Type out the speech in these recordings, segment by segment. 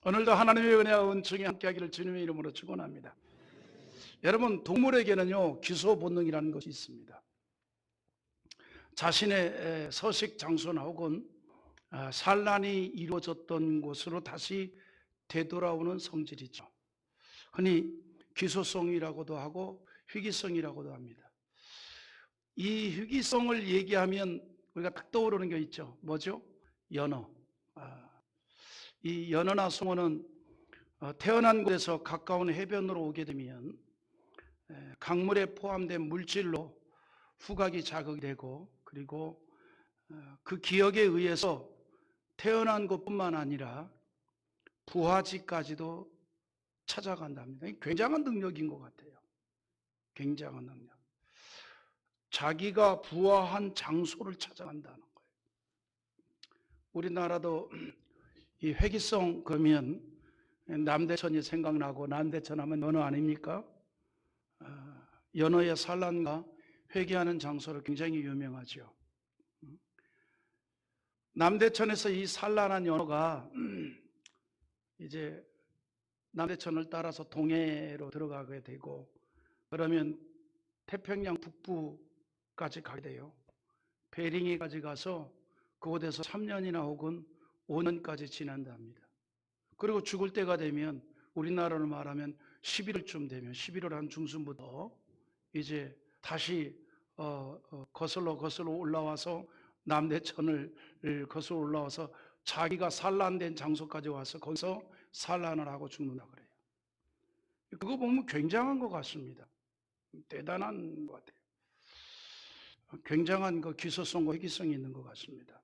오늘도 하나님의 은혜와 은총이 함께하기를 주님의 이름으로 축원합니다. 여러분, 동물에게는요 기소 본능이라는 것이 있습니다. 자신의 서식 장소나 혹은 산란이 이루어졌던 곳으로 다시 되돌아오는 성질이죠. 흔히 기소성이라고도 하고 희귀성이라고도 합니다. 이 희귀성을 얘기하면 우리가 딱 떠오르는 게 있죠. 뭐죠? 연어. 이 연어나 숭어는 태어난 곳에서 가까운 해변으로 오게 되면 강물에 포함된 물질로 후각이 자극이 되고, 그리고 그 기억에 의해서 태어난 것뿐만 아니라 부화지까지도 찾아간답니다. 굉장한 능력인 것 같아요. 굉장한 능력. 자기가 부화한 장소를 찾아간다는 거예요. 우리나라도 이 회귀성 그러면 남대천이 생각나고, 남대천 하면 연어 아닙니까? 연어의 산란과 회귀하는 장소로 굉장히 유명하죠. 남대천에서 이 산란한 연어가 이제 남대천을 따라서 동해로 들어가게 되고, 그러면 태평양 북부까지 가게 돼요. 베링에까지 가서 그곳에서 3년이나 혹은 5년까지 지낸답니다. 그리고 죽을 때가 되면 우리나라로 말하면 11월쯤 되면 11월 한 중순부터 이제 다시 거슬러 올라와서 남대천을 거슬러 올라와서 자기가 산란된 장소까지 와서 거기서 산란을 하고 죽는다 그래요. 그거 보면 굉장한 것 같습니다. 대단한 것 같아요. 굉장한 그 기소성과 희귀성이 있는 것 같습니다.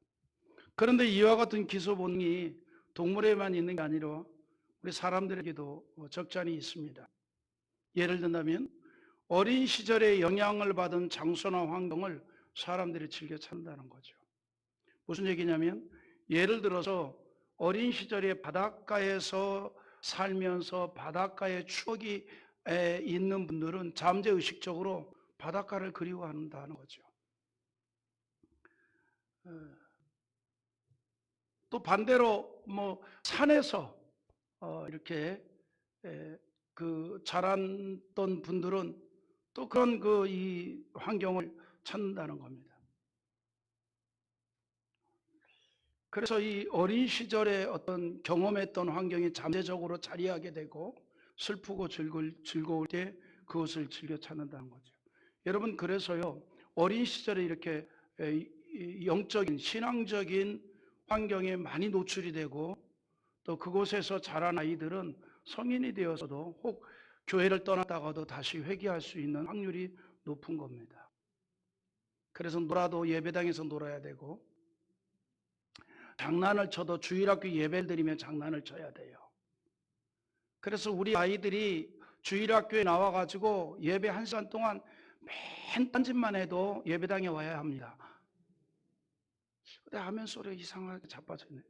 그런데 이와 같은 기소 본능이 동물에만 있는 게 아니라 우리 사람들에게도 적잖이 있습니다. 예를 든다면 어린 시절에 영향을 받은 장소나 환경을 사람들이 즐겨 찾는다는 거죠. 무슨 얘기냐면, 예를 들어서 어린 시절에 바닷가에서 살면서 바닷가의 추억이 있는 분들은 잠재의식적으로 바닷가를 그리워한다는 거죠. 또 반대로 산에서 이렇게 그 자랐던 분들은 또 그런 이 환경을 찾는다는 겁니다. 그래서 이 어린 시절에 어떤 경험했던 환경이 잠재적으로 자리하게 되고, 슬프고 즐거울 때 그것을 즐겨 찾는다는 거죠. 여러분, 그래서요 어린 시절에 이렇게 영적인 신앙적인 환경에 많이 노출이 되고, 또 그곳에서 자란 아이들은 성인이 되어서도 혹 교회를 떠났다가도 다시 회개할 수 있는 확률이 높은 겁니다. 그래서 놀아도 예배당에서 놀아야 되고, 장난을 쳐도 주일학교 예배를 드리면 장난을 쳐야 돼요. 그래서 우리 아이들이 주일학교에 나와가지고 예배 1시간 동안 맨 딴짓만 해도 예배당에 와야 합니다. 근데 하면 소리 이상하게 자빠졌네.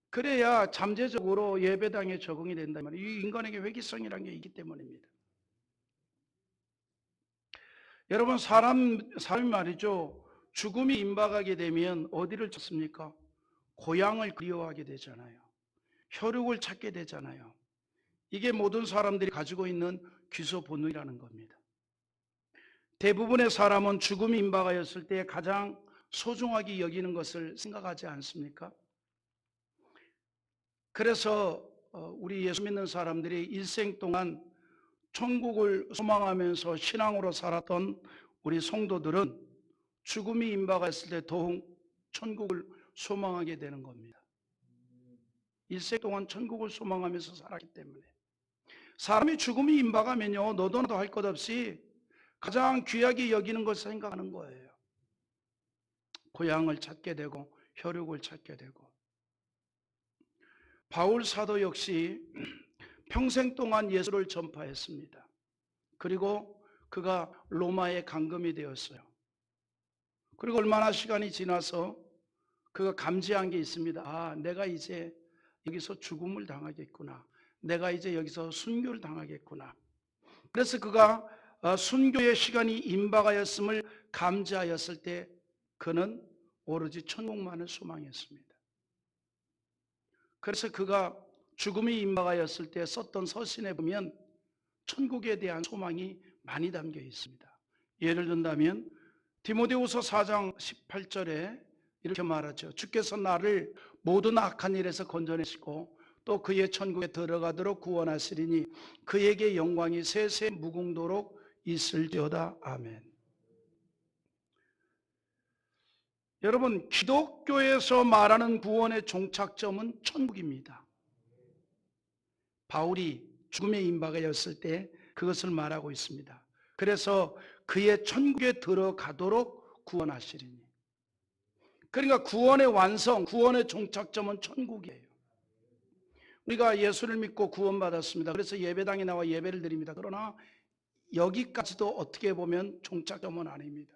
그래야 잠재적으로 예배당에 적응이 된단 말이에요. 이 인간에게 회귀성이라는 게 있기 때문입니다. 여러분, 사람이 말이죠, 죽음이 임박하게 되면 어디를 찾습니까? 고향을 그리워하게 되잖아요. 혈육을 찾게 되잖아요. 이게 모든 사람들이 가지고 있는 귀소 본능이라는 겁니다. 대부분의 사람은 죽음이 임박하였을 때 가장 소중하게 여기는 것을 생각하지 않습니까? 그래서 우리 예수 믿는 사람들이 일생 동안 천국을 소망하면서 신앙으로 살았던 우리 성도들은 죽음이 임박했을 때 더욱 천국을 소망하게 되는 겁니다. 일생 동안 천국을 소망하면서 살았기 때문에. 사람이 죽음이 임박하면요 너도 나도 할 것 없이 가장 귀하게 여기는 것을 생각하는 거예요. 고향을 찾게 되고 혈육을 찾게 되고. 바울 사도 역시 평생 동안 예수를 전파했습니다. 그리고 그가 로마에 감금이 되었어요. 그리고 얼마나 시간이 지나서 그가 감지한 게 있습니다. 아, 내가 이제 여기서 죽음을 당하겠구나. 내가 이제 여기서 순교를 당하겠구나. 그래서 그가 순교의 시간이 임박하였음을 감지하였을 때 그는 오로지 천국만을 소망했습니다. 그래서 그가 죽음이 임박하였을 때 썼던 서신에 보면 천국에 대한 소망이 많이 담겨 있습니다. 예를 든다면 디모데후서 4장 18절에 이렇게 말하죠. 주께서 나를 모든 악한 일에서 건져내시고 또 그의 천국에 들어가도록 구원하시리니 그에게 영광이 세세 무궁도록 있을지어다. 아멘. 여러분, 기독교에서 말하는 구원의 종착점은 천국입니다. 바울이 죽음에 임박하였을 때 그것을 말하고 있습니다. 그래서 그의 천국에 들어가도록 구원하시리니. 그러니까 구원의 완성, 구원의 종착점은 천국이에요. 우리가 예수를 믿고 구원받았습니다. 그래서 예배당에 나와 예배를 드립니다. 그러나 여기까지도 어떻게 보면 종착점은 아닙니다.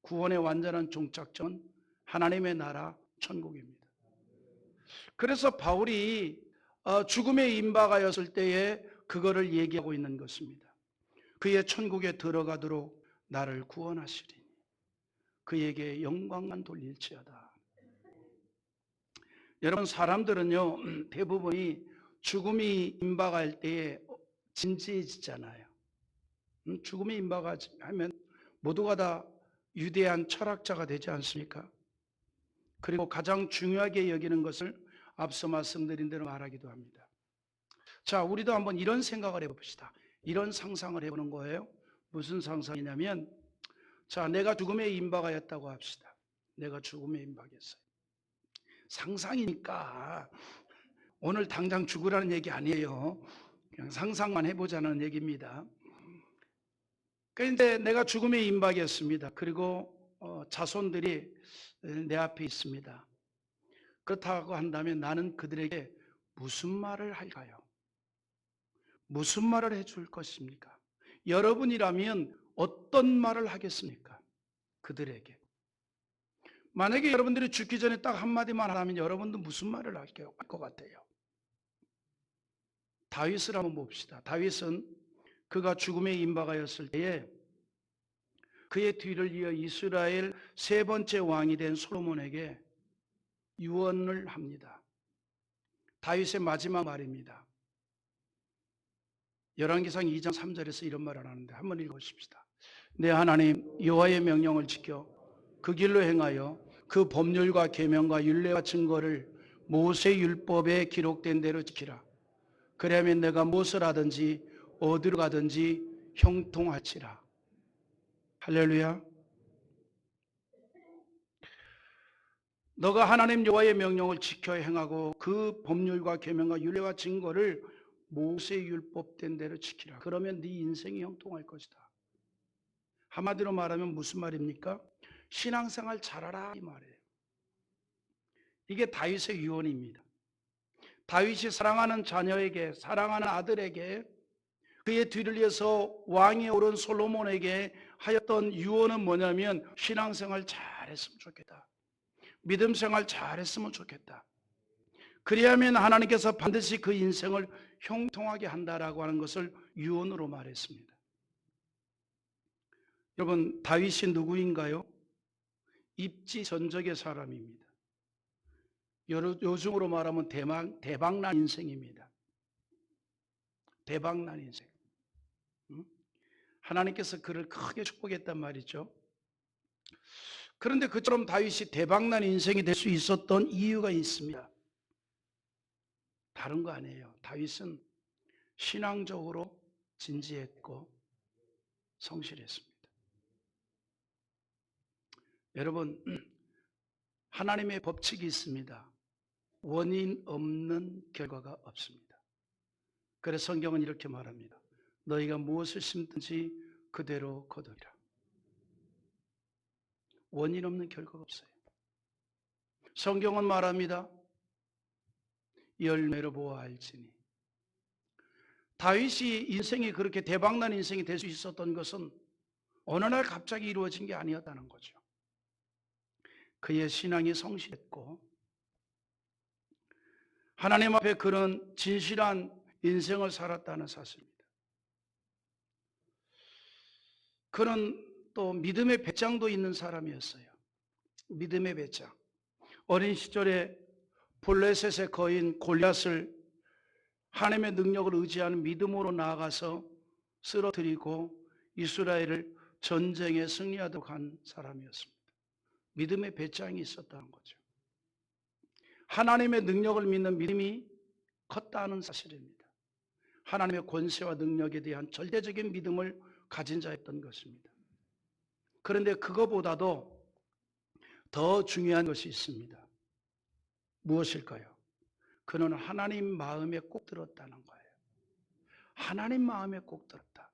구원의 완전한 종착점은 하나님의 나라 천국입니다. 그래서 바울이 죽음에 임박하였을 때에 그거를 얘기하고 있는 것입니다. 그의 천국에 들어가도록 나를 구원하시리니 그에게 영광만 돌릴지어다. 여러분, 사람들은요 대부분이 죽음이 임박할 때에 진지해지잖아요. 죽음이 임박하면 모두가 다 위대한 철학자가 되지 않습니까? 그리고 가장 중요하게 여기는 것을 앞서 말씀드린 대로 말하기도 합니다. 자, 우리도 한번 이런 생각을 해봅시다. 이런 상상을 해보는 거예요. 무슨 상상이냐면, 자, 내가 죽음에 임박하였다고 합시다. 내가 죽음에 임박했어요. 상상이니까 오늘 당장 죽으라는 얘기 아니에요. 그냥 상상만 해보자는 얘기입니다. 그런데 내가 죽음에 임박했습니다. 그리고 자손들이 내 앞에 있습니다. 그렇다고 한다면 나는 그들에게 무슨 말을 할까요? 무슨 말을 해줄 것입니까? 여러분이라면 어떤 말을 하겠습니까? 그들에게. 만약에 여러분들이 죽기 전에 딱 한마디만 하면 여러분도 무슨 말을 할 것 같아요? 다윗을 한번 봅시다. 다윗은 그가 죽음에 임박하였을 때에 그의 뒤를 이어 이스라엘 세 번째 왕이 된 솔로몬에게 유언을 합니다. 다윗의 마지막 말입니다. 열왕기상 2장 3절에서 이런 말을 하는데 한번 읽어보십시다. 내 하나님 여호와의 명령을 지켜 그 길로 행하여 그 법률과 계명과 율례와 증거를 모세 율법에 기록된 대로 지키라. 그러면 내가 무엇을 하든지 어디로 가든지 형통할지라. 할렐루야. 너가 하나님 여호와의 명령을 지켜 행하고 그 법률과 계명과 율례와 증거를 모세 율법된 대로 지키라. 그러면 네 인생이 형통할 것이다. 한마디로 말하면 무슨 말입니까? 신앙생활 잘하라 이 말이에요. 이게 다윗의 유언입니다. 다윗이 사랑하는 자녀에게, 사랑하는 아들에게, 그의 뒤를 이어서 왕에 오른 솔로몬에게 하였던 유언은 뭐냐면 신앙생활 잘했으면 좋겠다. 믿음생활 잘했으면 좋겠다. 그리하면 하나님께서 반드시 그 인생을 형통하게 한다라고 하는 것을 유언으로 말했습니다. 여러분, 다윗이 누구인가요? 입지전적의 사람입니다. 요즘으로 말하면 대박난 인생입니다. 대박난 인생. 하나님께서 그를 크게 축복했단 말이죠. 그런데 그처럼 다윗이 대박난 인생이 될 수 있었던 이유가 있습니다. 다른 거 아니에요. 다윗은 신앙적으로 진지했고 성실했습니다. 여러분, 하나님의 법칙이 있습니다. 원인 없는 결과가 없습니다. 그래서 성경은 이렇게 말합니다. 너희가 무엇을 심든지 그대로 거두리라. 원인 없는 결과가 없어요. 성경은 말합니다. 열매로 보아 알지니. 다윗이 인생이 그렇게 대박난 인생이 될 수 있었던 것은 어느 날 갑자기 이루어진 게 아니었다는 거죠. 그의 신앙이 성실했고 하나님 앞에 그런 진실한 인생을 살았다는 사실입니다. 그는 또 믿음의 배짱도 있는 사람이었어요. 믿음의 배짱. 어린 시절에 블레셋의 거인 골리앗을 하나님의 능력을 의지하는 믿음으로 나아가서 쓰러뜨리고 이스라엘을 전쟁에 승리하도록 한 사람이었습니다. 믿음의 배짱이 있었다는 거죠. 하나님의 능력을 믿는 믿음이 컸다는 사실입니다. 하나님의 권세와 능력에 대한 절대적인 믿음을 가진 자였던 것입니다. 그런데 그거보다도 더 중요한 것이 있습니다. 무엇일까요? 그는 하나님 마음에 꼭 들었다는 거예요. 하나님 마음에 꼭 들었다.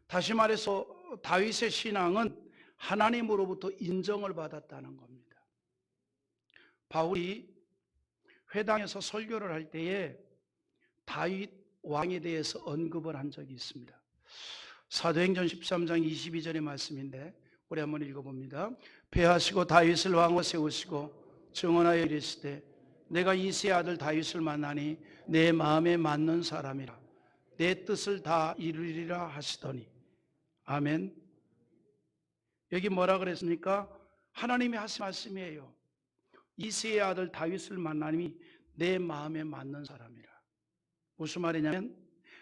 다시 말해서 다윗의 신앙은 하나님으로부터 인정을 받았다는 겁니다. 바울이 회당에서 설교를 할 때에 다윗 왕에 대해서 언급을 한 적이 있습니다. 사도행전 13장 22절의 말씀인데 우리 한번 읽어봅니다. 폐하시고 다윗을 왕으로 세우시고 증언하여 이르시되 내가 이새의 아들 다윗을 만나니 내 마음에 맞는 사람이라 내 뜻을 다 이루리라 하시더니 아멘. 여기 뭐라 그랬습니까? 하나님이 하신 말씀이에요. 이새의 아들 다윗을 만나니 내 마음에 맞는 사람이라. 무슨 말이냐면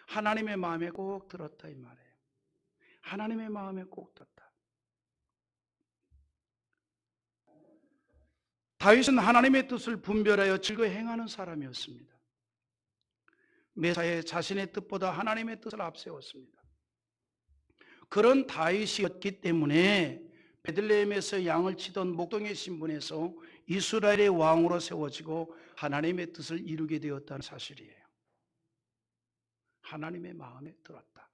하나님의 마음에 꼭 들었다 이 말이에요. 하나님의 마음에 꼭 들었다. 다윗은 하나님의 뜻을 분별하여 즐거이 행하는 사람이었습니다. 매사에 자신의 뜻보다 하나님의 뜻을 앞세웠습니다. 그런 다윗이었기 때문에 베들레헴에서 양을 치던 목동의 신분에서 이스라엘의 왕으로 세워지고 하나님의 뜻을 이루게 되었다는 사실이에요. 하나님의 마음에 들었다.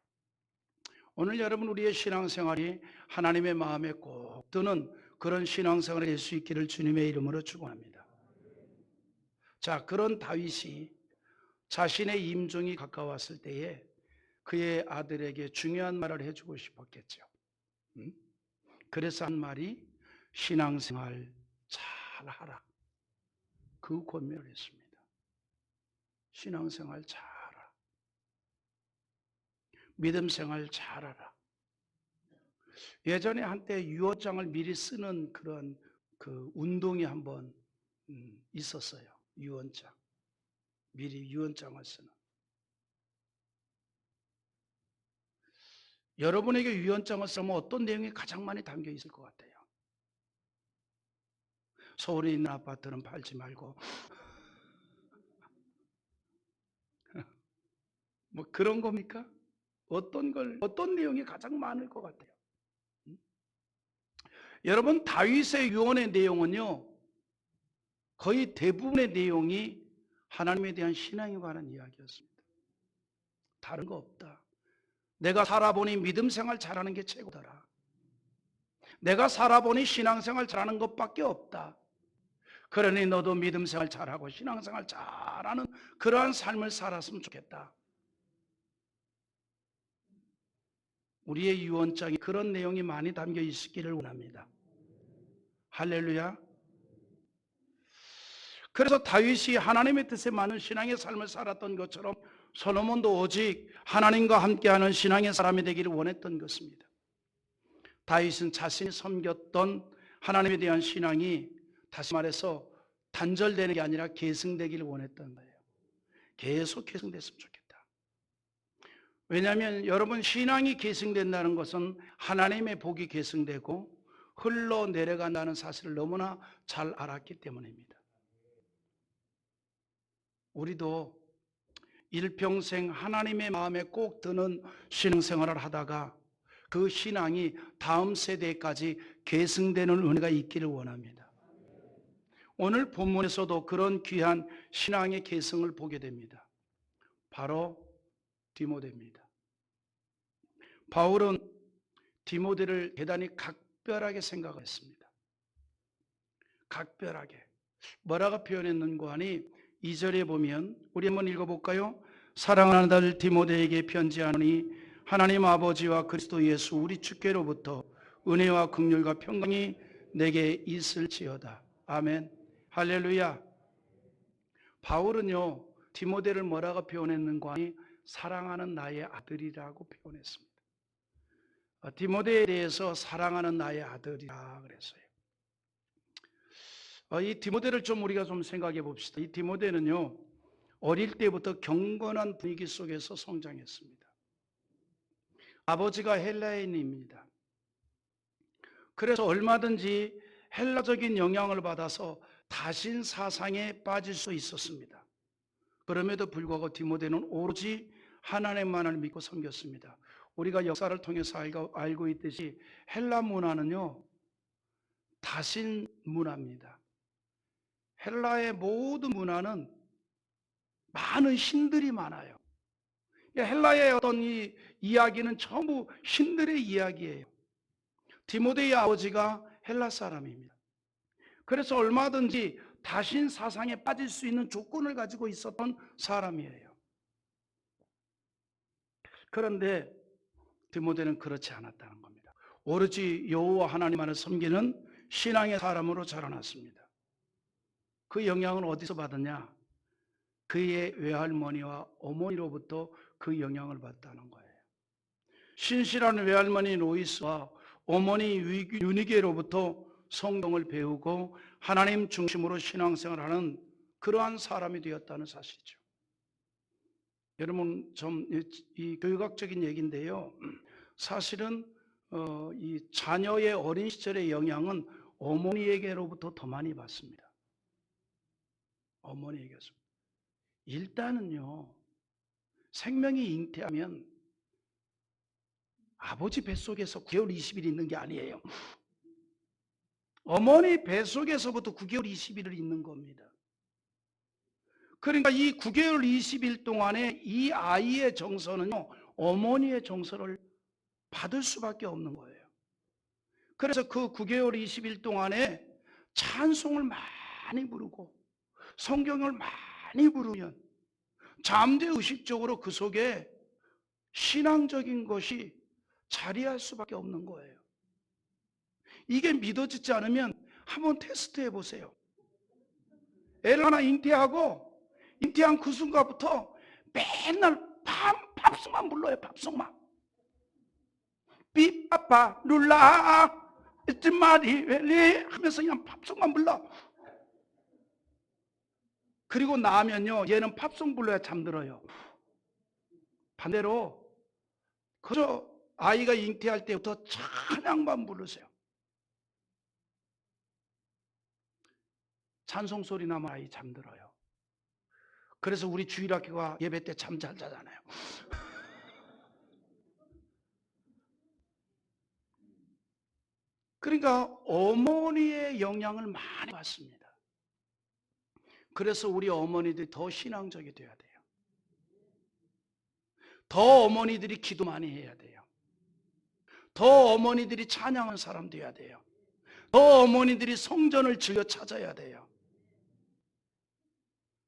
오늘 여러분 우리의 신앙생활이 하나님의 마음에 꼭 드는 그런 신앙생활이 될 수 있기를 주님의 이름으로 축원합니다. 자, 그런 다윗이 자신의 임종이 가까웠을 때에 그의 아들에게 중요한 말을 해주고 싶었겠죠. 그래서 한 말이 신앙생활 잘하라. 그 권면을 했습니다. 신앙생활 잘하라. 믿음생활 잘하라. 예전에 한때 유언장을 미리 쓰는 그런 그 운동이 한번 있었어요. 유언장. 미리 유언장을 쓰는. 여러분에게 유언장을 쓰면 어떤 내용이 가장 많이 담겨 있을 것 같아요? 서울에 있는 아파트는 팔지 말고 뭐 그런 겁니까? 어떤 내용이 가장 많을 것 같아요? 여러분 다윗의 유언의 내용은요 거의 대부분의 내용이 하나님에 대한 신앙에 관한 이야기였습니다. 다른 거 없다. 내가 살아보니 믿음생활 잘하는 게 최고더라. 내가 살아보니 신앙생활 잘하는 것밖에 없다. 그러니 너도 믿음생활 잘하고 신앙생활 잘하는 그러한 삶을 살았으면 좋겠다. 우리의 유언장에 그런 내용이 많이 담겨 있기를 원합니다. 할렐루야. 그래서 다윗이 하나님의 뜻에 맞는 신앙의 삶을 살았던 것처럼 솔로몬도 오직 하나님과 함께하는 신앙의 사람이 되기를 원했던 것입니다. 다윗은 자신이 섬겼던 하나님에 대한 신앙이 다시 말해서 단절되는 게 아니라 계승되기를 원했던 거예요. 계속 계승됐으면 좋겠다. 왜냐하면 여러분 신앙이 계승된다는 것은 하나님의 복이 계승되고 흘러내려간다는 사실을 너무나 잘 알았기 때문입니다. 우리도 일평생 하나님의 마음에 꼭 드는 신앙생활을 하다가 그 신앙이 다음 세대까지 계승되는 은혜가 있기를 원합니다. 오늘 본문에서도 그런 귀한 신앙의 계승을 보게 됩니다. 바로 디모데입니다. 바울은 디모데를 대단히 각별하게 생각했습니다. 각별하게. 뭐라고 표현했는가 하니 2절에 보면 우리 한번 읽어볼까요? 사랑하는 아들 디모데에게 편지하노니 하나님 아버지와 그리스도 예수 우리 주께로부터 은혜와 긍휼과 평강이 내게 있을지어다. 아멘. 할렐루야. 바울은요 디모데를 뭐라고 표현했는가 하니 사랑하는 나의 아들이라고 표현했습니다. 디모데에 대해서 사랑하는 나의 아들이라 그랬어요. 이 디모데를 좀 우리가 좀 생각해 봅시다. 이 디모데는요, 어릴 때부터 경건한 분위기 속에서 성장했습니다. 아버지가 헬라인입니다. 그래서 얼마든지 헬라적인 영향을 받아서 다신 사상에 빠질 수 있었습니다. 그럼에도 불구하고 디모데는 오로지 하나님만을 믿고 섬겼습니다. 우리가 역사를 통해서 알고 있듯이 헬라 문화는요, 다신 문화입니다. 헬라의 모든 문화는 많은 신들이 많아요. 헬라의 어떤 이 이야기는 전부 신들의 이야기예요. 디모데의 아버지가 헬라 사람입니다. 그래서 얼마든지 다신 사상에 빠질 수 있는 조건을 가지고 있었던 사람이에요. 그런데 디모데는 그렇지 않았다는 겁니다. 오로지 여호와 하나님만을 섬기는 신앙의 사람으로 자라났습니다. 그 영향을 어디서 받았냐? 그의 외할머니와 어머니로부터 그 영향을 받았다는 거예요. 신실한 외할머니 로이스와 어머니 유니게로부터 성경을 배우고 하나님 중심으로 신앙생활하는 그러한 사람이 되었다는 사실이죠. 여러분, 좀 이 교육학적인 얘기인데요. 사실은 이 자녀의 어린 시절의 영향은 어머니에게로부터 더 많이 받습니다. 어머니에게서. 일단은요, 생명이 잉태하면 아버지 뱃속에서 9개월 20일 있는 게 아니에요. 어머니 뱃속에서부터 9개월 20일을 있는 겁니다. 그러니까 이 9개월 20일 동안에 이 아이의 정서는요, 어머니의 정서를 받을 수밖에 없는 거예요. 그래서 그 9개월 20일 동안에 찬송을 많이 부르고 성경을 많이 부르면 잠재의식적으로 그 속에 신앙적인 것이 자리할 수밖에 없는 거예요. 이게 믿어지지 않으면 한번 테스트해 보세요. 애를 하나 잉태한 그 순간부터 맨날 팝송만 불러요. 팝송만. 삐빠빠 룰라 이쯤말이 웰리 하면서 그냥 팝송만 불러. 그리고 나면요, 얘는 팝송 불러야 잠들어요. 반대로 그저 아이가 잉태할 때부터 찬양만 부르세요. 찬송 소리 나면 아이 잠들어요. 그래서 우리 주일학교가 예배 때 잠 잘 자잖아요. 그러니까 어머니의 영향을 많이 받습니다. 그래서 우리 어머니들이 더 신앙적이 돼야 돼요. 더 어머니들이 기도 많이 해야 돼요. 더 어머니들이 찬양하는 사람 돼야 돼요. 더 어머니들이 성전을 즐겨 찾아야 돼요.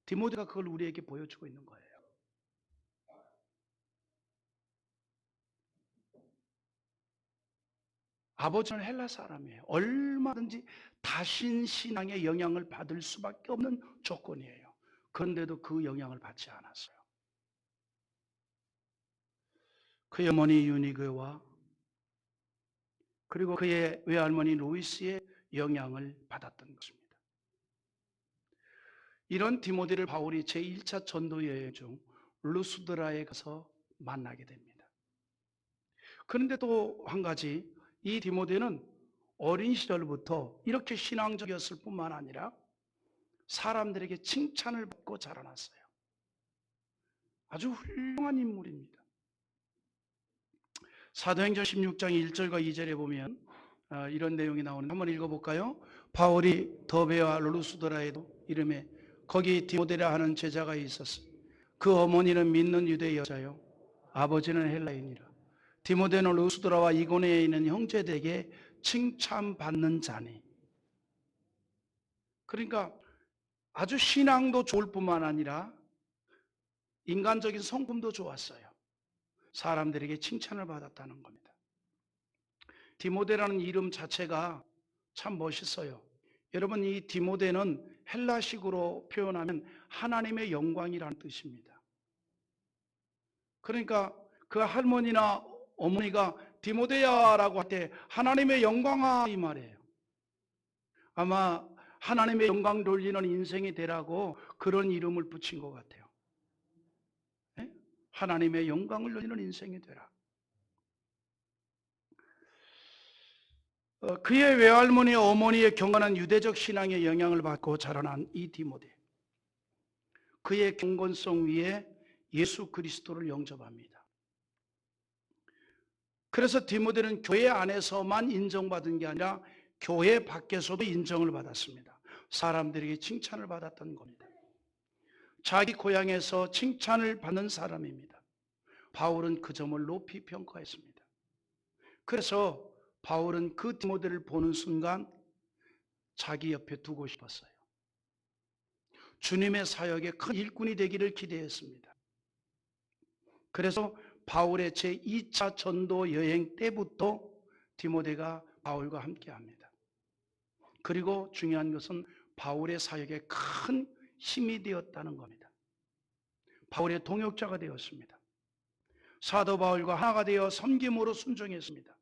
디모데가 그걸 우리에게 보여주고 있는 거예요. 아버지는 헬라 사람이에요. 얼마든지 다신 신앙의 영향을 받을 수밖에 없는 조건이에요. 그런데도 그 영향을 받지 않았어요. 그의 어머니 유니그와 그리고 그의 외할머니 로이스의 영향을 받았던 것입니다. 이런 디모데를 바울이 제1차 전도 여행 중 루스드라에 가서 만나게 됩니다. 그런데 또 한 가지, 이 디모데는 어린 시절부터 이렇게 신앙적이었을 뿐만 아니라 사람들에게 칭찬을 받고 자라났어요. 아주 훌륭한 인물입니다. 사도행전 16장 1절과 2절에 보면 이런 내용이 나오는데 한번 읽어볼까요? 바울이 더베와 루스드라에도 이름에 거기 디모데라 하는 제자가 있었어. 그 어머니는 믿는 유대 여자요 아버지는 헬라인이라. 디모데는 루스드라와 이고니에 있는 형제들에게 칭찬받는 자니. 그러니까 아주 신앙도 좋을 뿐만 아니라 인간적인 성품도 좋았어요. 사람들에게 칭찬을 받았다는 겁니다. 디모데라는 이름 자체가 참 멋있어요. 여러분, 이 디모데는 헬라식으로 표현하면 하나님의 영광이라는 뜻입니다. 그러니까 그 할머니나 어머니가 디모데야라고 할 때 하나님의 영광아 이 말이에요. 아마 하나님의 영광 돌리는 인생이 되라고 그런 이름을 붙인 것 같아요. 네? 하나님의 영광을 돌리는 인생이 되라. 그의 외할머니 어머니의 경건한 유대적 신앙의 영향을 받고 자라난 이 디모데, 그의 경건성 위에 예수 그리스도를 영접합니다. 그래서 디모데는 교회 안에서만 인정받은 게 아니라 교회 밖에서도 인정을 받았습니다. 사람들에게 칭찬을 받았던 겁니다. 자기 고향에서 칭찬을 받는 사람입니다. 바울은 그 점을 높이 평가했습니다. 그래서 바울은 그 디모데를 보는 순간 자기 옆에 두고 싶었어요. 주님의 사역에 큰 일꾼이 되기를 기대했습니다. 그래서 바울의 제2차 전도 여행 때부터 디모데가 바울과 함께합니다. 그리고 중요한 것은 바울의 사역에 큰 힘이 되었다는 겁니다. 바울의 동역자가 되었습니다. 사도 바울과 하나가 되어 섬김으로 순종했습니다.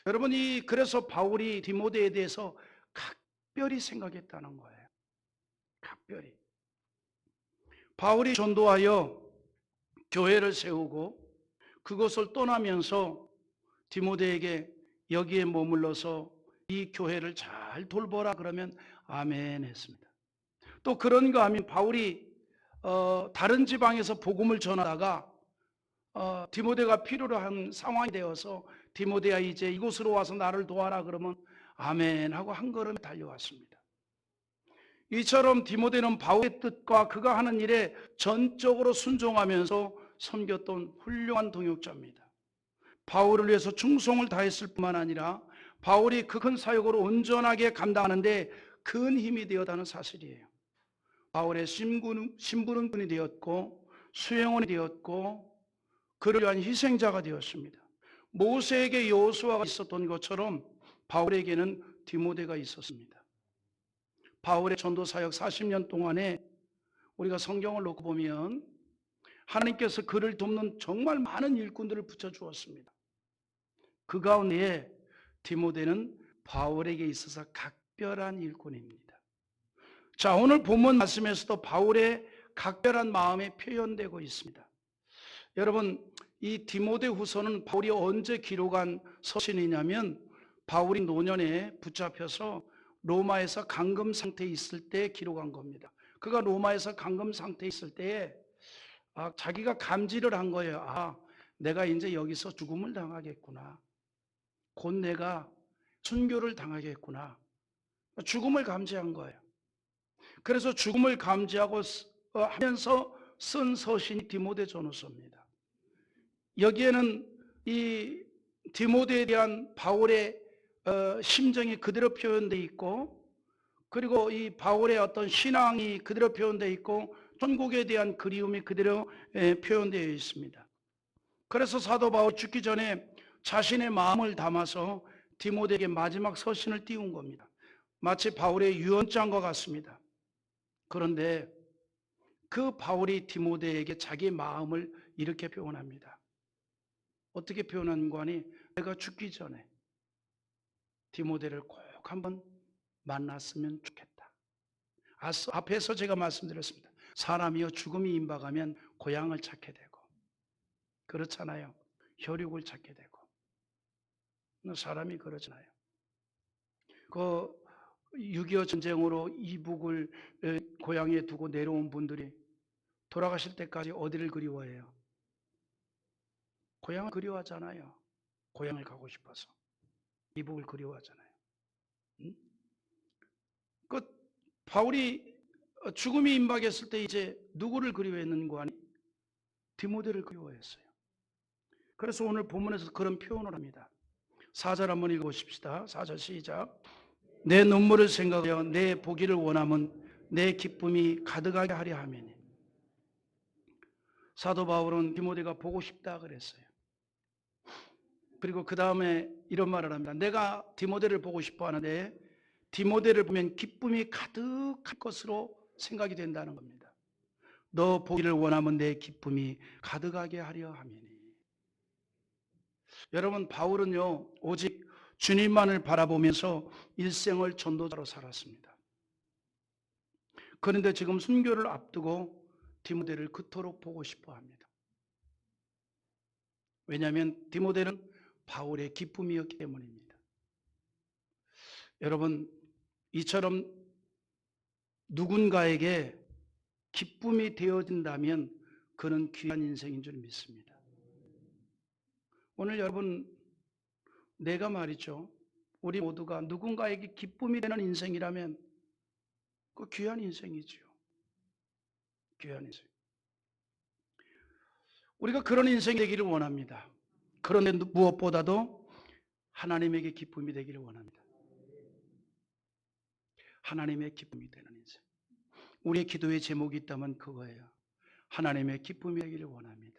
여러분이 그래서 바울이 디모데에 대해서 각별히 생각했다는 거예요. 각별히. 바울이 전도하여 교회를 세우고 그것을 떠나면서 디모데에게 여기에 머물러서 이 교회를 잘 돌보라 그러면 아멘 했습니다. 또 그런가 하면 바울이 다른 지방에서 복음을 전하다가 디모데가 필요로 한 상황이 되어서 디모데야 이제 이곳으로 와서 나를 도와라 그러면 아멘 하고 한 걸음 달려왔습니다. 이처럼 디모데는 바울의 뜻과 그가 하는 일에 전적으로 순종하면서 섬겼던 훌륭한 동역자입니다. 바울을 위해서 충성을 다했을 뿐만 아니라 바울이 그 큰 사역을 온전하게 감당하는데 큰 힘이 되었다는 사실이에요. 바울의 심부름꾼이 되었고 수행원이 되었고 그를 위한 희생자가 되었습니다. 모세에게 여호수아가 있었던 것처럼 바울에게는 디모데가 있었습니다. 바울의 전도 사역 40년 동안에 우리가 성경을 놓고 보면 하나님께서 그를 돕는 정말 많은 일꾼들을 붙여주었습니다. 그 가운데 디모데는 바울에게 있어서 각별한 일꾼입니다. 자, 오늘 본문 말씀에서도 바울의 각별한 마음이 표현되고 있습니다. 여러분, 이 디모데 후서는 바울이 언제 기록한 서신이냐면 바울이 노년에 붙잡혀서 로마에서 감금 상태에 있을 때 기록한 겁니다. 그가 로마에서 감금 상태에 있을 때에 자기가 감지를 한 거예요. 내가 이제 여기서 죽음을 당하겠구나. 곧 내가 순교를 당하겠구나. 죽음을 감지한 거예요. 그래서 죽음을 감지하고 하면서 쓴 서신이 디모데 전후서입니다. 여기에는 이 디모데에 대한 바울의 심정이 그대로 표현되어 있고, 그리고 이 바울의 어떤 신앙이 그대로 표현되어 있고, 천국에 대한 그리움이 그대로 표현되어 있습니다. 그래서 사도 바울 죽기 전에 자신의 마음을 담아서 디모데에게 마지막 서신을 띄운 겁니다. 마치 바울의 유언장과 같습니다. 그런데 그 바울이 디모데에게 자기 마음을 이렇게 표현합니다. 어떻게 표현하는가 하니 내가 죽기 전에 디모데를 꼭 한번 만났으면 좋겠다. 앞에서 제가 말씀드렸습니다. 사람이요 죽음이 임박하면 고향을 찾게 되고 그렇잖아요. 혈육을 찾게 되고 사람이 그러잖아요. 그 6.25 전쟁으로 이북을 고향에 두고 내려온 분들이 돌아가실 때까지 어디를 그리워해요? 고향을 그리워하잖아요. 고향을 가고 싶어서 이북을 그리워하잖아요. 그 바울이 죽음이 임박했을 때 이제 누구를 그리워했는가 하니 디모데를 그리워했어요. 그래서 오늘 본문에서 그런 표현을 합니다. 4절 한번 읽어보십시다. 4절 시작. 내 눈물을 생각하여 내 보기를 원하면 내 기쁨이 가득하게 하려 함이니. 사도 바울은 디모데가 보고 싶다 그랬어요. 그리고 그 다음에 이런 말을 합니다. 내가 디모데를 보고 싶어 하는데 디모데를 보면 기쁨이 가득할 것으로 생각이 된다는 겁니다. 너 보기를 원하면 내 기쁨이 가득하게 하려 함이니. 여러분, 바울은요 오직 주님만을 바라보면서 일생을 전도자로 살았습니다. 그런데 지금 순교를 앞두고 디모데를 그토록 보고 싶어 합니다. 왜냐하면 디모데는 바울의 기쁨이었기 때문입니다. 여러분, 이처럼 누군가에게 기쁨이 되어진다면 그는 귀한 인생인 줄 믿습니다. 오늘 여러분, 내가 말이죠, 우리 모두가 누군가에게 기쁨이 되는 인생이라면 그 귀한 인생이지요. 귀한 인생. 우리가 그런 인생이 되기를 원합니다. 그런데 무엇보다도 하나님에게 기쁨이 되기를 원합니다. 하나님의 기쁨이 되는 인생. 우리의 기도의 제목이 있다면 그거예요. 하나님의 기쁨이 되기를 원합니다.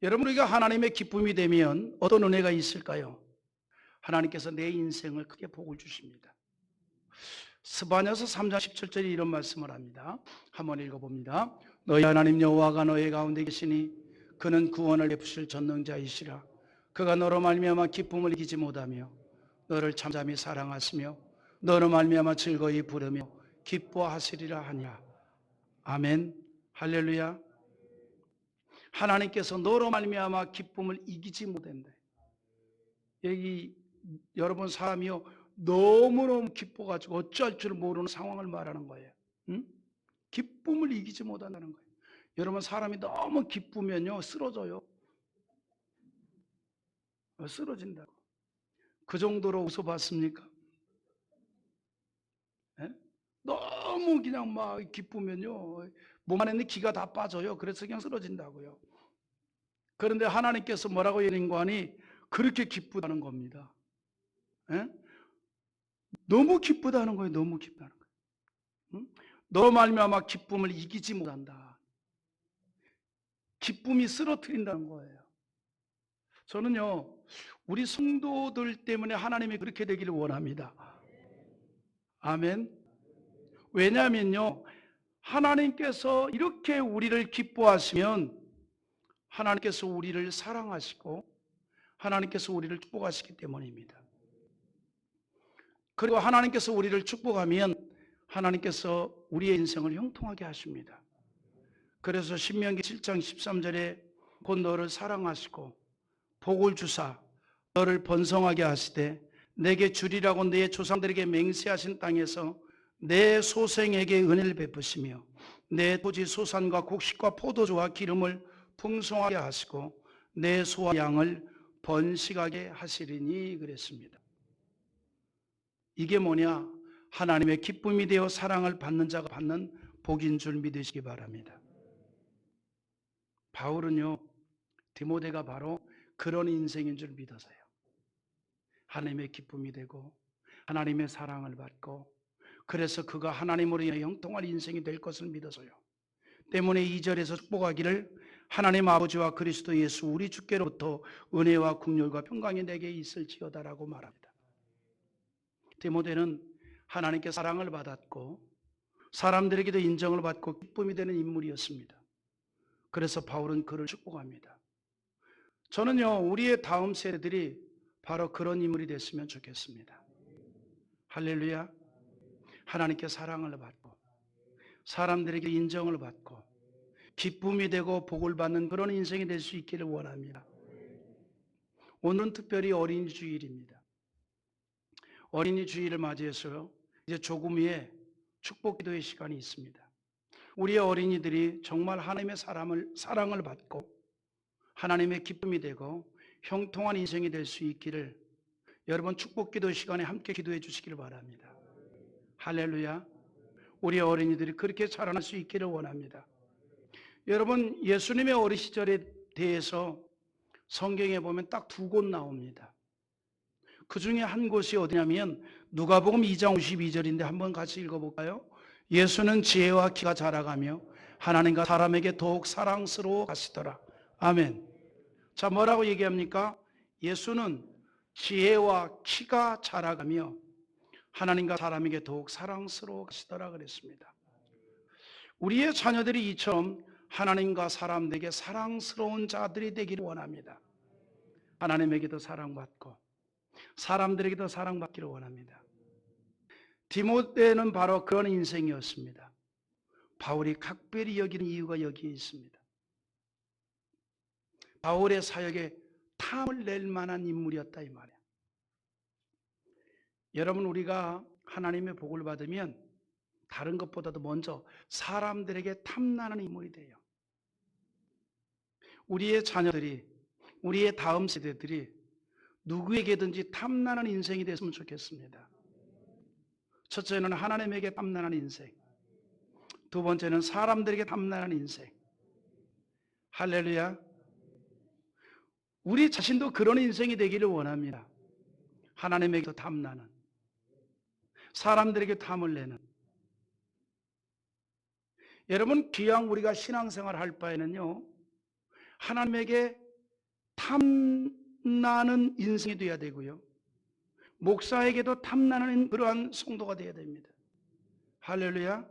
여러분, 우리가 하나님의 기쁨이 되면 어떤 은혜가 있을까요? 하나님께서 내 인생을 크게 복을 주십니다. 스바냐서 3장 17절에 이런 말씀을 합니다. 한번 읽어봅니다. 너희 하나님 여호와가 너희 가운데 계시니 그는 구원을 베푸실 전능자이시라. 그가 너로 말미암아 기쁨을 이기지 못하며 너를 잠잠히 사랑하시며 너로 말미암아 즐거이 부르며 기뻐하시리라 하니라. 아멘. 할렐루야. 하나님께서 너로 말미암아 기쁨을 이기지 못한다. 여기 여러분, 사람이요 너무너무 기뻐가지고 어찌할 줄 모르는 상황을 말하는 거예요. 응? 기쁨을 이기지 못한다는 거예요. 여러분, 사람이 너무 기쁘면요 쓰러져요. 쓰러진다고. 그 정도로 웃어봤습니까? 예? 너무 그냥 막 기쁘면요 몸 안에 있는 기가 다 빠져요. 그래서 그냥 쓰러진다고요. 그런데 하나님께서 뭐라고 얘기하니 그렇게 기쁘다는 겁니다. 예? 너무 기쁘다는 거예요. 너무 기쁘다는 거예요. 응? 너 말미암아 기쁨을 이기지 못한다. 기쁨이 쓰러뜨린다는 거예요. 저는요 우리 성도들 때문에 하나님이 그렇게 되기를 원합니다. 아멘. 왜냐하면요 하나님께서 이렇게 우리를 기뻐하시면 하나님께서 우리를 사랑하시고 하나님께서 우리를 축복하시기 때문입니다. 그리고 하나님께서 우리를 축복하면 하나님께서 우리의 인생을 형통하게 하십니다. 그래서 신명기 7장 13절에 곧 너를 사랑하시고 복을 주사 너를 번성하게 하시되 내게 주리라고 네 조상들에게 맹세하신 땅에서 내 소생에게 은혜를 베푸시며 내 토지 소산과 곡식과 포도주와 기름을 풍성하게 하시고 내 소와 양을 번식하게 하시리니 그랬습니다. 이게 뭐냐? 하나님의 기쁨이 되어 사랑을 받는 자가 받는 복인 줄 믿으시기 바랍니다. 바울은요 디모데가 바로 그런 인생인 줄 믿어서요 하나님의 기쁨이 되고 하나님의 사랑을 받고 그래서 그가 하나님으로 인해 형통할 인생이 될 것을 믿어서요 때문에 2절에서 축복하기를 하나님 아버지와 그리스도 예수 우리 주께로부터 은혜와 긍휼과 평강이 내게 있을지어다라고 말합니다. 디모데는 하나님께 사랑을 받았고 사람들에게도 인정을 받고 기쁨이 되는 인물이었습니다. 그래서 바울은 그를 축복합니다. 저는요 우리의 다음 세대들이 바로 그런 인물이 됐으면 좋겠습니다. 할렐루야. 하나님께 사랑을 받고 사람들에게 인정을 받고 기쁨이 되고 복을 받는 그런 인생이 될 수 있기를 원합니다. 오늘은 특별히 어린이 주일입니다. 어린이 주일을 맞이해서 이제 조금 후에 축복 기도의 시간이 있습니다. 우리의 어린이들이 정말 하나님의 사랑을 받고 하나님의 기쁨이 되고 형통한 인생이 될 수 있기를 여러분 축복 기도 시간에 함께 기도해 주시기를 바랍니다. 할렐루야. 우리 어린이들이 그렇게 자라날 수 있기를 원합니다. 여러분 예수님의 어린 시절에 대해서 성경에 보면 딱 2곳 나옵니다. 그 중에 한 곳이 어디냐면 누가복음 2장 52절인데 한번 같이 읽어볼까요? 예수는 지혜와 키가 자라가며 하나님과 사람에게 더욱 사랑스러워 가시더라. 아멘. 자, 뭐라고 얘기합니까? 예수는 지혜와 키가 자라가며 하나님과 사람에게 더욱 사랑스러워 가시더라 그랬습니다. 우리의 자녀들이 이처럼 하나님과 사람들에게 사랑스러운 자들이 되기를 원합니다. 하나님에게도 사랑받고 사람들에게도 사랑받기를 원합니다. 디모데는 바로 그런 인생이었습니다. 바울이 각별히 여기는 이유가 여기에 있습니다. 바울의 사역에 탐을 낼 만한 인물이었다 이 말이에요. 여러분, 우리가 하나님의 복을 받으면 다른 것보다도 먼저 사람들에게 탐나는 인물이 돼요. 우리의 자녀들이, 우리의 다음 세대들이 누구에게든지 탐나는 인생이 됐으면 좋겠습니다. 첫째는 하나님에게 탐나는 인생, 두 번째는 사람들에게 탐나는 인생. 할렐루야. 우리 자신도 그런 인생이 되기를 원합니다. 하나님에게도 탐나는, 사람들에게 탐을 내는. 여러분, 기왕 우리가 신앙생활 할 바에는요, 하나님에게 탐나는 인생이 되어야 되고요, 목사에게도 탐나는 그러한 성도가 되어야 됩니다. 할렐루야.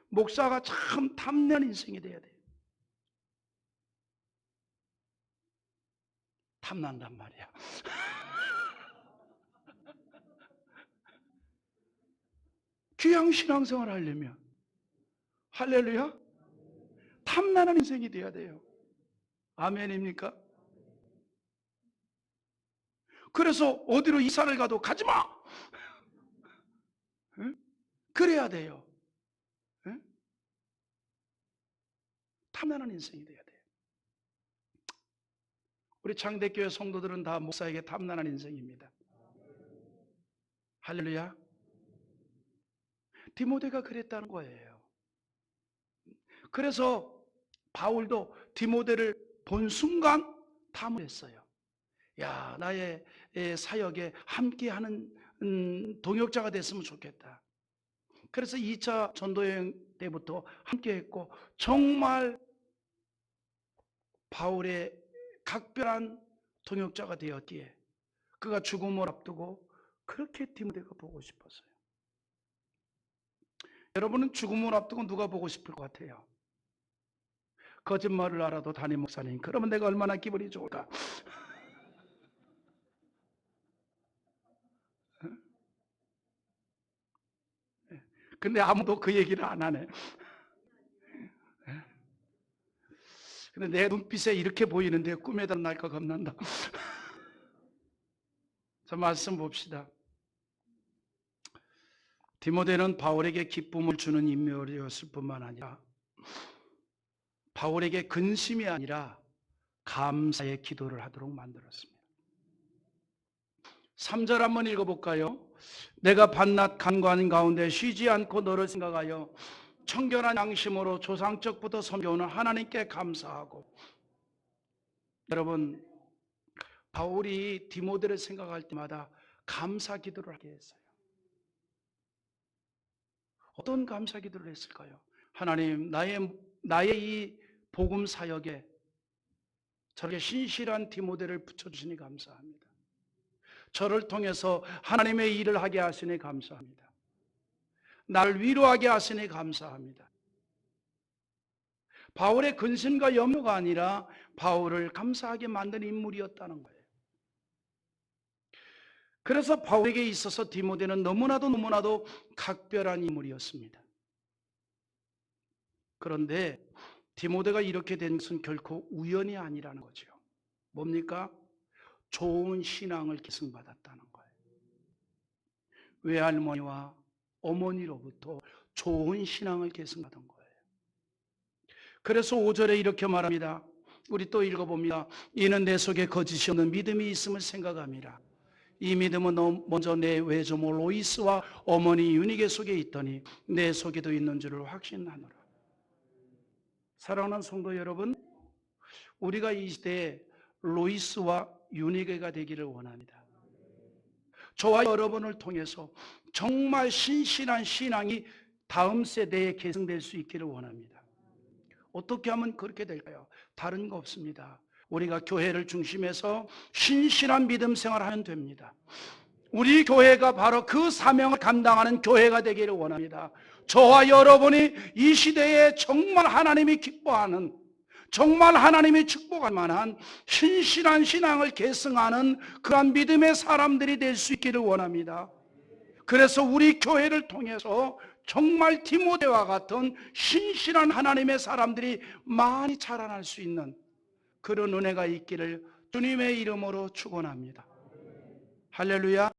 목사가 참 탐나는 인생이 되어야 돼요. 탐난단 말이야. 귀양 신앙생활 하려면, 할렐루야, 탐나는 인생이 돼야 돼요. 아멘입니까? 그래서 어디로 이사를 가도 가지마! 그래야 돼요. 탐나는 인생이 돼야 돼요. 우리 창대교회 성도들은 다 목사에게 탐나는 인생입니다. 할렐루야. 디모데가 그랬다는 거예요. 그래서 바울도 디모데를 본 순간 탐을 했어요. 야, 나의 사역에 함께하는 동역자가 됐으면 좋겠다. 그래서 2차 전도여행 때부터 함께했고, 정말 바울의 각별한 동역자가 되었기에 그가 죽음을 앞두고 그렇게 디모데가 보고 싶었어요. 여러분은 죽음을 앞두고 누가 보고 싶을 것 같아요? 거짓말을 알아도 담임 목사님, 그러면 내가 얼마나 기분이 좋을까? 근데 아무도 그 얘기를 안 하네. 근데 내 눈빛에 이렇게 보이는데 꿈에다 날까 겁난다. 자, 말씀 봅시다. 디모데는 바울에게 기쁨을 주는 인물이었을 뿐만 아니라 바울에게 근심이 아니라 감사의 기도를 하도록 만들었습니다. 3절 한번 읽어볼까요? 내가 밤낮 간구하는 가운데 쉬지 않고 너를 생각하여 청결한 양심으로 조상적부터 섬겨오는 하나님께 감사하고. 여러분, 바울이 디모데를 생각할 때마다 감사 기도를 하게 했어요. 어떤 감사 기도를 했을까요? 하나님, 나의 이 복음 사역에 저렇게 신실한 디모데를 붙여주시니 감사합니다. 저를 통해서 하나님의 일을 하게 하시니 감사합니다. 나를 위로하게 하시니 감사합니다. 바울의 근심과 염려가 아니라 바울을 감사하게 만든 인물이었다는 거예요. 그래서 바울에게 있어서 디모데는 너무나도 각별한 인물이었습니다. 그런데 디모데가 이렇게 된 것은 결코 우연이 아니라는 거죠. 뭡니까? 좋은 신앙을 계승받았다는 거예요. 외할머니와 어머니로부터 좋은 신앙을 계승받은 거예요. 그래서 5절에 이렇게 말합니다. 우리 또 읽어봅니다. 이는 내 속에 거짓이 없는 믿음이 있음을 생각함이라. 이 믿음은 먼저 내 외조모 로이스와 어머니 유니게 속에 있더니 내 속에도 있는 줄을 확신하노라. 사랑하는 성도 여러분, 우리가 이 시대에 로이스와 유니게가 되기를 원합니다. 저와 여러분을 통해서 정말 신실한 신앙이 다음 세대에 계승될 수 있기를 원합니다. 어떻게 하면 그렇게 될까요? 다른 거 없습니다. 우리가 교회를 중심해서 신실한 믿음 생활을 하면 됩니다. 우리 교회가 바로 그 사명을 감당하는 교회가 되기를 원합니다. 저와 여러분이 이 시대에 정말 하나님이 기뻐하는, 정말 하나님이 축복할 만한 신실한 신앙을 계승하는 그러한 믿음의 사람들이 될 수 있기를 원합니다. 그래서 우리 교회를 통해서 정말 디모데와 같은 신실한 하나님의 사람들이 많이 자라날 수 있는 그런 은혜가 있기를 주님의 이름으로 축원합니다. 할렐루야.